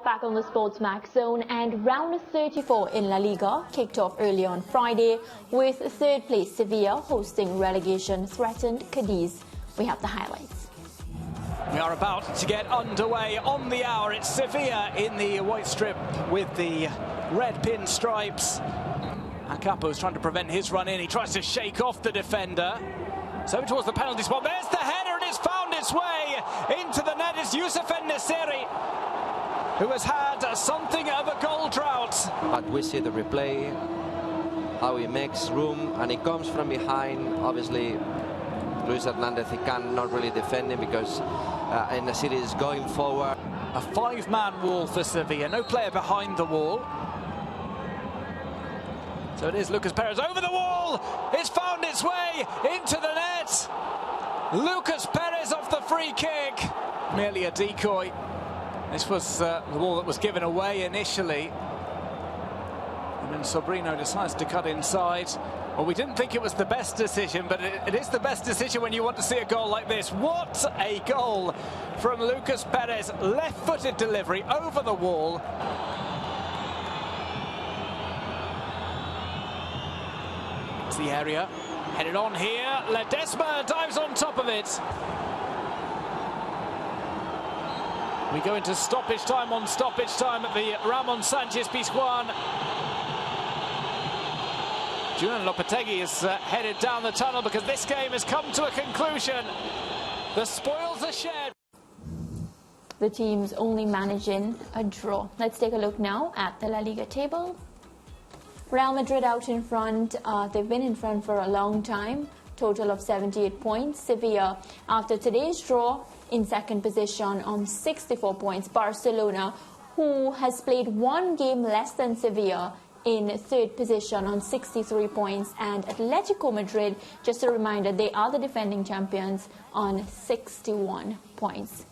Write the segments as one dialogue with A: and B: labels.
A: back on the Sports Max Zone, and round 34 in La Liga kicked off early on Friday with third place Sevilla hosting relegation-threatened Cadiz. We have the highlights.
B: We are about to get underway on the hour. It's Sevilla in the white strip with the red pin stripes. Acapo's trying to prevent his run in. He tries to shake off the defender. So towards the penalty spot. There's the header, and it's found its way into the net. It's Youssef En-Nesyri, who has had something of a goal drought.
C: But we see the replay, how he makes room, and he comes from behind. Obviously, Luis Hernandez, he cannot really defend him because En-Nesyri is going forward.
B: A five-man wall for Sevilla, no player behind the wall. So it is Lucas Perez over the wall. It's found its way into the net. Lucas Perez off the free kick. Merely a decoy. This was the ball that was given away initially. And then Sobrino decides to cut inside. Well, we didn't think it was the best decision, but it is the best decision when you want to see a goal like this. What a goal from Lucas Perez. Left-footed delivery over the wall. It's the area. Headed on here. Ledesma dives on top of it. We go into stoppage time on stoppage time at the Ramon Sanchez Pizjuan. Julian Lopetegui is headed down the tunnel because this game has come to a conclusion. The spoils are shared.
A: The team's only managing a draw. Let's take a look now at the La Liga table. Real Madrid out in front. They've been in front for a long time. Total of 78 points. Sevilla, after today's draw, in second position on 64 points. Barcelona, who has played one game less than Sevilla, in third position on 63 points. And Atletico Madrid, just a reminder, they are the defending champions on 61 points.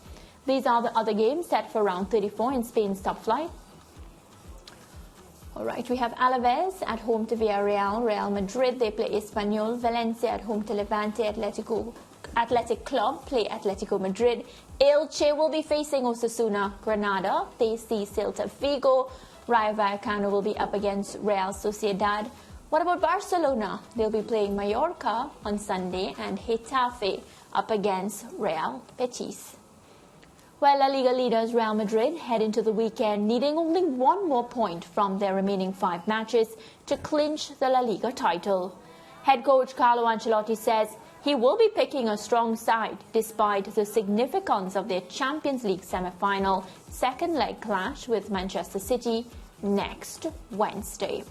A: These are the other games set for round 34 in Spain's top flight. All right, we have Alaves at home to Villarreal. Real Madrid, they play Espanyol. Valencia at home to Levante. Athletic Club play Atletico Madrid. Elche will be facing Osasuna. Granada, they see Celta Vigo. Rayo Vallecano will be up against Real Sociedad. What about Barcelona? They'll be playing Mallorca on Sunday, and Getafe up against Real Betis. Well, La Liga leaders Real Madrid head into the weekend needing only one more point from their remaining 5 matches to clinch the La Liga title. Head coach Carlo Ancelotti says he will be picking a strong side despite the significance of their Champions League semi-final second leg clash with Manchester City next Wednesday.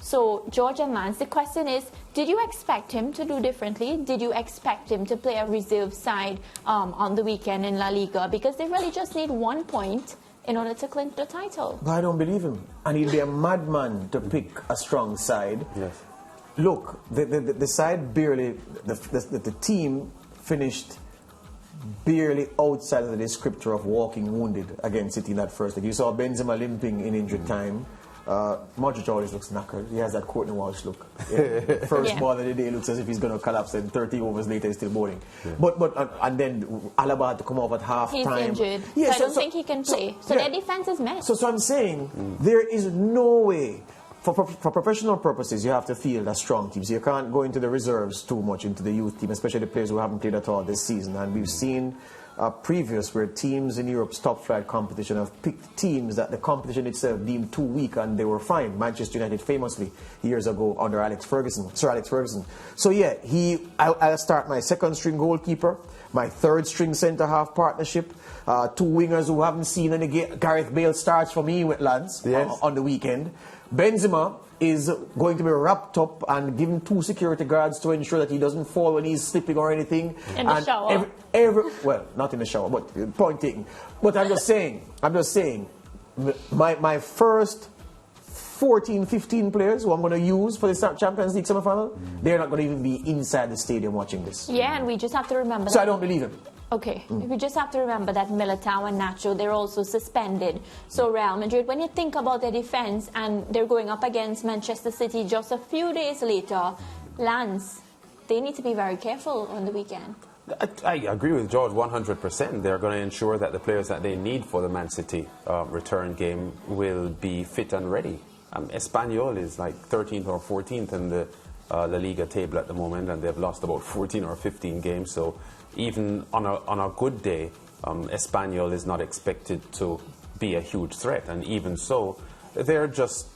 A: So, George and Lance, the question is, did you expect him to do differently? Did you expect him to play a reserve side on the weekend in La Liga? Because they really just need 1 point in order to clinch the title.
D: But I don't believe him. And he'd be a madman to pick a strong side.
E: Yes.
D: Look, the side barely, the team finished barely outside of the descriptor of walking wounded against City in that first leg. You saw Benzema limping in injured time. Modric always looks knackered. He has that Courtney Walsh look. Yeah. First ball of the day looks as if he's going to collapse, and 30 overs later he's still bowling. Yeah. But and then Alaba had to come off at half
A: he's
D: time.
A: He's injured, so I don't think he can play. So their defense is messed.
D: So I'm saying there is no way. For professional purposes, you have to field a strong team. So you can't go into the reserves too much, into the youth team, especially the players who haven't played at all this season. And we've seen previous where teams in Europe's top flight competition have picked teams that the competition itself deemed too weak, and they were fine. Manchester United famously years ago under Sir Alex Ferguson. So yeah, I'll start my second string goalkeeper, my third string centre half partnership, 2 wingers who haven't seen any Gareth Bale starts for me with Lance on the weekend. Benzema is going to be wrapped up and given 2 security guards to ensure that he doesn't fall when he's sleeping or anything.
A: In the shower.
D: Well, not in the shower, but point taken. But I'm just saying, my first 14, 15 players who I'm going to use for the Champions League semi-final, they're not going to even be inside the stadium watching this.
A: Yeah, and we just have to remember
D: So I don't believe him.
A: Okay, we just have to remember that Militao and Nacho, they're also suspended. So Real Madrid, when you think about their defense and they're going up against Manchester City just a few days later, Lance, they need to be very careful on the weekend.
E: I agree with George 100%. They're going to ensure that the players that they need for the Man City return game will be fit and ready. Espanyol is like 13th or 14th in the La Liga table at the moment, and they've lost about 14 or 15 games. So even on a good day, Espanyol is not expected to be a huge threat. And even so, they're just,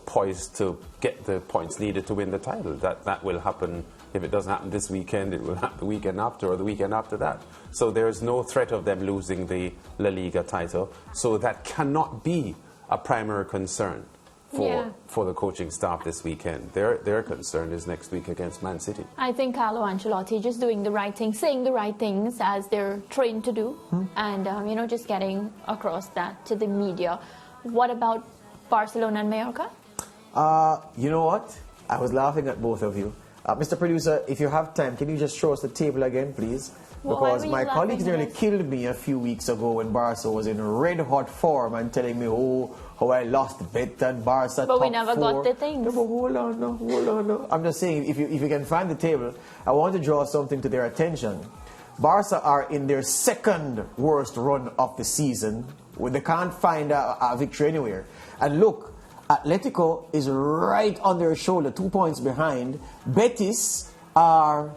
E: poised to get the points needed to win the title. That will happen. If it doesn't happen this weekend, it will happen the weekend after or the weekend after that. So there's no threat of them losing the La Liga title. So that cannot be a primary concern for the coaching staff this weekend. Their concern is next week against Man City.
A: I think Carlo Ancelotti just doing the right thing, saying the right things as they're trained to do, and just getting across that to the media. What about Barcelona and Mallorca?
D: You know what? I was laughing at both of you. Mr. Producer, if you have time, can you just show us the table again, please? Because my colleagues nearly killed me a few weeks ago when Barca was in red-hot form and telling me, how I lost bet on Barca
A: But we never got the things.
D: No, but hold on now. I'm just saying, if you can find the table, I want to draw something to their attention. Barca are in their second worst run of the season, where they can't find a victory anywhere. And look, Atletico is right on their shoulder, 2 points behind. Betis are,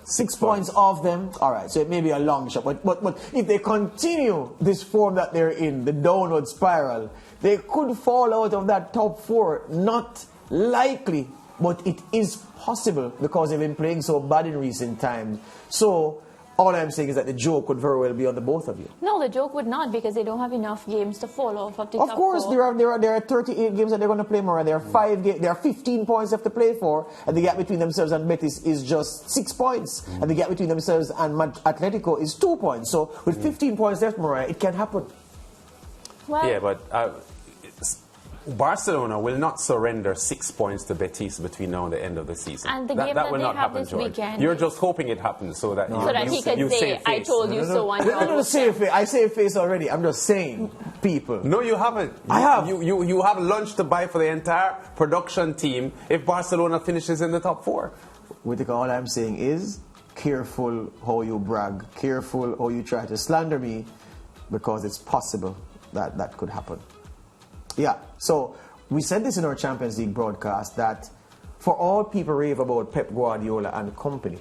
D: 6 points off them? All right, so it may be a long shot. But if they continue this form that they're in, the downward spiral, they could fall out of that top 4. Not likely, but it is possible because they've been playing so bad in recent times. So all I'm saying is that the joke would very well be on the both of you.
A: No, the joke would not, because they don't have enough games to fall off of the top 4.
D: Of course, there are 38 games that they're going to play more. There are 15 points left to play for, and the gap between themselves and Betis is just 6 points, and the gap between themselves and Atletico is 2 points. So with 15 points left, Mariah, it can happen.
A: Well,
E: yeah, but Barcelona will not surrender 6 points to Betis between now and the end of the season.
A: And the game that
E: will
A: they
E: not
A: have
E: happen,
A: this
E: George.
A: weekend.
E: You're just hoping it happens so that
A: he can say, I told you so.
D: No, save face. I saved face already. I'm just saying, people.
E: No, you haven't.
D: I have.
E: You have lunch to buy for the entire production team if Barcelona finishes in the top 4.
D: Whitaker, all I'm saying is, careful how you brag. Careful how you try to slander me, because it's possible that could happen. Yeah, so we said this in our Champions League broadcast, that for all people rave about Pep Guardiola and company,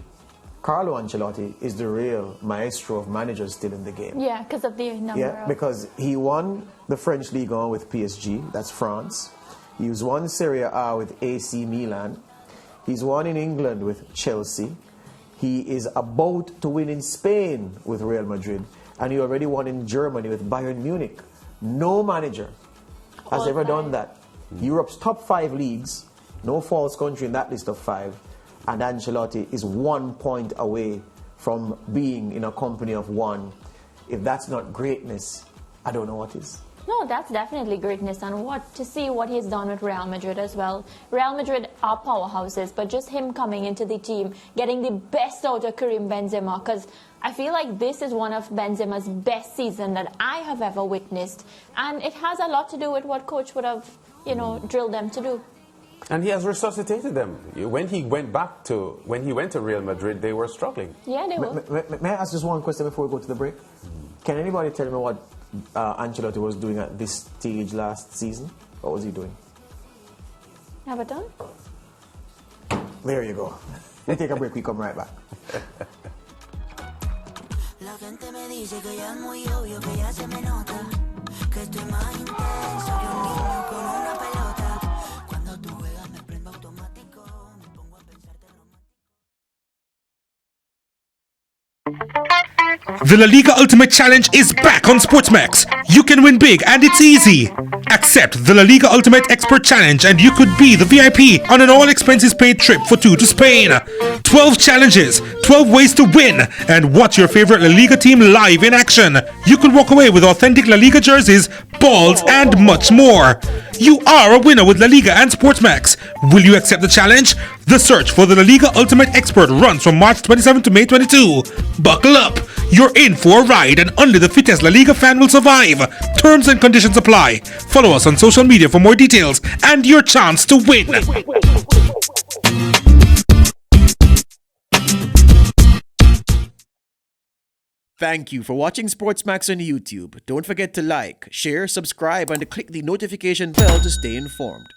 D: Carlo Ancelotti is the real maestro of managers still in the game.
A: Yeah, because of the number.
D: Yeah, because he won the French Ligue 1 with PSG, that's France. He's won Serie A with AC Milan. He's won in England with Chelsea. He is about to win in Spain with Real Madrid. And he already won in Germany with Bayern Munich. No manager has ever done that. Europe's top 5 leagues, no false country in that list of 5, and Ancelotti is 1 point away from being in a company of 1. If that's not greatness, I don't know what is.
A: No, that's definitely greatness, and to see what he's done with Real Madrid as well. Real Madrid are powerhouses, but just him coming into the team, getting the best out of Karim Benzema, because I feel like this is one of Benzema's best seasons that I have ever witnessed, and it has a lot to do with what coach would have, drilled them to do.
E: And he has resuscitated them. When he went to Real Madrid, they were struggling.
A: Yeah, they were.
D: May I ask just one question before we go to the break? Can anybody tell me what Ancelotti was doing at this stage last season? What was he doing?
A: Everton?
D: There you go. We take a break, we come right back.
F: La gente me dice que ya es muy obvio, que ya se me nota, que estoy más intenso que un niño con una pelota. Cuando tú juegas me prendo automático, me pongo a pensarte romántico.
G: The La Liga Ultimate Challenge is back on Sportsmax. You can win big and it's easy. Accept the La Liga Ultimate Expert Challenge and you could be the VIP on an all-expenses-paid trip for 2 to Spain. 12 challenges, 12 ways to win, and watch your favorite La Liga team live in action. You could walk away with authentic La Liga jerseys, balls, and much more. You are a winner with La Liga and Sportsmax. Will you accept the challenge? The search for the La Liga Ultimate Expert runs from March 27 to May 22. Buckle up. You're in for a ride, and only the fittest La Liga fan will survive. Terms and conditions apply. Follow us on social media for more details and your chance to win.
H: Thank you for watching Sportsmax on YouTube. Don't forget to like, share, subscribe, and to click the notification bell to stay informed.